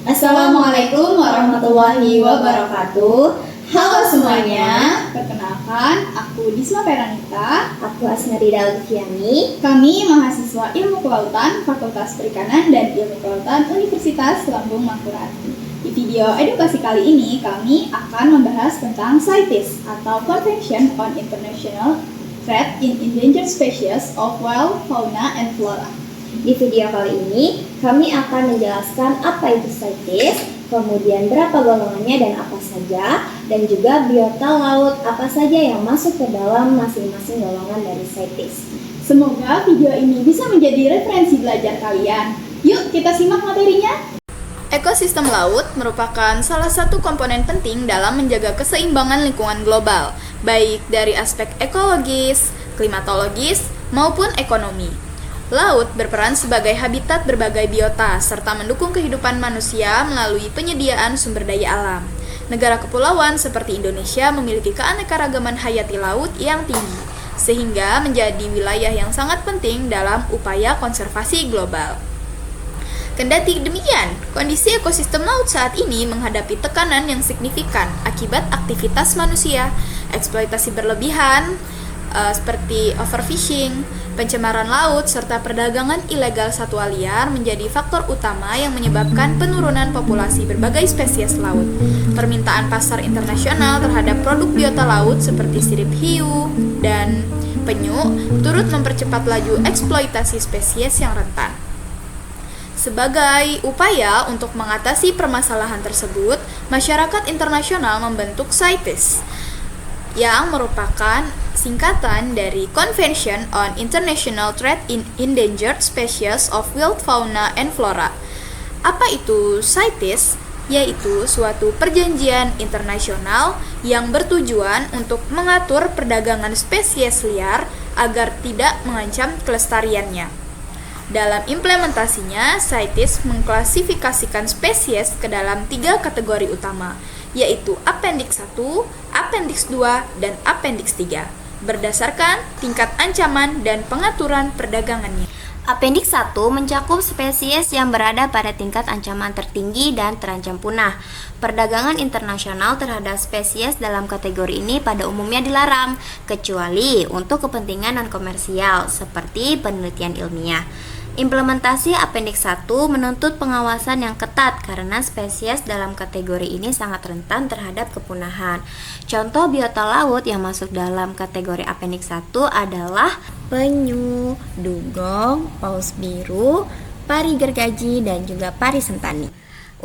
Assalamualaikum warahmatullahi wabarakatuh. Halo semuanya, Perkenalkan, aku Disma Peranita. aku Asmarida Lutfiani. Kami mahasiswa Ilmu Kelautan Fakultas Perikanan dan Ilmu Kelautan Universitas Lambung Mangkurat. Di video edukasi kali ini, kami akan membahas tentang CITES atau Convention on International Trade in Endangered Species of Wild Fauna and Flora. Di video kali ini, kami akan menjelaskan apa itu CITES, kemudian berapa golongannya dan apa saja, dan juga biota laut apa saja yang masuk ke dalam masing-masing golongan dari CITES. Semoga video ini bisa menjadi referensi belajar kalian. Yuk kita simak materinya. Ekosistem laut merupakan salah satu komponen penting dalam menjaga keseimbangan lingkungan global, baik dari aspek ekologis, klimatologis, maupun ekonomi. Laut berperan sebagai habitat berbagai biota serta mendukung kehidupan manusia melalui penyediaan sumber daya alam. Negara kepulauan seperti Indonesia memiliki keanekaragaman hayati laut yang tinggi, sehingga menjadi wilayah yang sangat penting dalam upaya konservasi global. Kendati demikian, kondisi ekosistem laut saat ini menghadapi tekanan yang signifikan akibat aktivitas manusia, eksploitasi berlebihan, seperti overfishing, pencemaran laut, serta perdagangan ilegal satwa liar menjadi faktor utama yang menyebabkan penurunan populasi berbagai spesies laut. Permintaan pasar internasional terhadap produk biota laut seperti sirip hiu dan penyu turut mempercepat laju eksploitasi spesies yang rentan. Sebagai upaya untuk mengatasi permasalahan tersebut, masyarakat internasional membentuk CITES yang merupakan singkatan dari Convention on International Trade in Endangered Species of Wild Fauna and Flora. Apa itu CITES? Yaitu suatu perjanjian internasional yang bertujuan untuk mengatur perdagangan spesies liar agar tidak mengancam kelestariannya. Dalam implementasinya, CITES mengklasifikasikan spesies ke dalam 3 kategori utama, yaitu Appendix 1, Appendix 2, dan Appendix 3, berdasarkan tingkat ancaman dan pengaturan perdagangannya. Appendix 1 mencakup spesies yang berada pada tingkat ancaman tertinggi dan terancam punah. Perdagangan internasional terhadap spesies dalam kategori ini pada umumnya dilarang, kecuali untuk kepentingan non-komersial seperti penelitian ilmiah. Implementasi Appendix 1 menuntut pengawasan yang ketat karena spesies dalam kategori ini sangat rentan terhadap kepunahan. Contoh biota laut yang masuk dalam kategori Appendix 1 adalah penyu, dugong, paus biru, pari gergaji, dan juga pari sentani.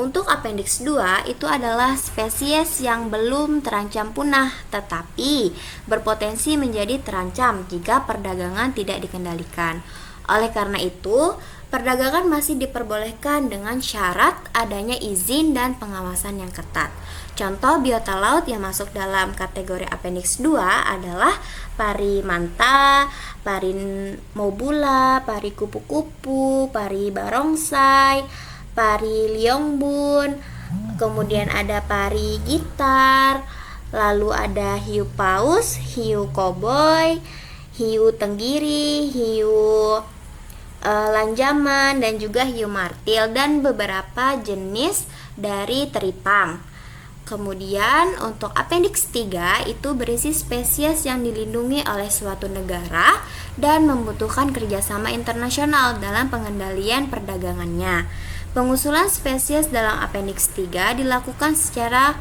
Untuk Appendix 2 itu adalah spesies yang belum terancam punah tetapi berpotensi menjadi terancam jika perdagangan tidak dikendalikan. Oleh karena itu, perdagangan masih diperbolehkan dengan syarat adanya izin dan pengawasan yang ketat. Contoh biota laut yang masuk dalam kategori Appendix 2 adalah pari manta, pari mobula, pari kupu-kupu, pari barongsai, pari liongbun, kemudian ada pari gitar, lalu ada hiu paus, hiu koboi, hiu tenggiri, hiu lanjaman, dan juga hiu martil, dan beberapa jenis dari teripang. Kemudian untuk Appendix 3 itu berisi spesies yang dilindungi oleh suatu negara dan membutuhkan kerjasama internasional dalam pengendalian perdagangannya. Pengusulan spesies dalam Appendix 3 dilakukan secara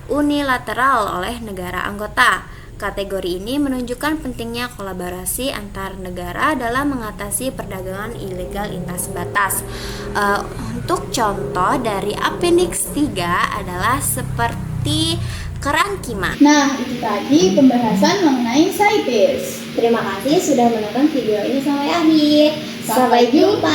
unilateral oleh negara anggota. Kategori ini menunjukkan pentingnya kolaborasi antar negara dalam mengatasi perdagangan ilegal lintas batas. Untuk contoh dari Appendix 3 adalah seperti kerang kima. Nah, itu tadi pembahasan mengenai CITES. Terima kasih sudah menonton video ini sampai akhir. Sampai jumpa.